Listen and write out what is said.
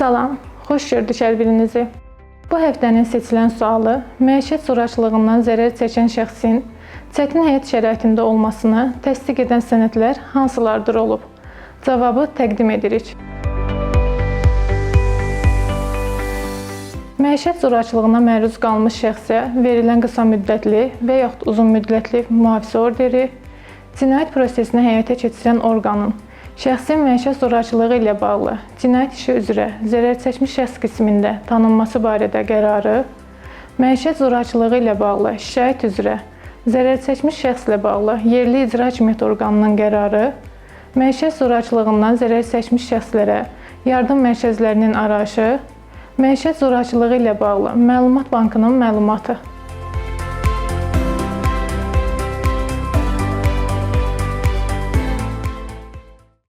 Salam, xoş gördük hər birinizi. Bu həftənin seçilən sualı məişət zorakılığından zərər çəkən şəxsin çətin həyat şəraitində olmasını təsdiq edən sənədlər hansılardır olub? Cavabı təqdim edirik. Məişət zorakılığına məruz qalmış şəxsə verilən qısa müddətli və yaxud uzun müddətli mühafizə orderi, cinayət prosesini həyata keçirən orqanın şəxsin məişət zorakılığı ilə bağlı cinayət işi üzrə zərər çəkmiş şəxs qismində tanınması barədə qərarı, məişət zorakılığı ilə bağlı şikayət üzrə zərər çəkmiş şəxslə bağlı yerli icra hakimiyyəti orqanının qərarı, məişət zorakılığından zərər çəkmiş şəxslərə yardım mərkəzlərinin arayışı, məişət zorakılığı ilə bağlı məlumat bankının məlumatı.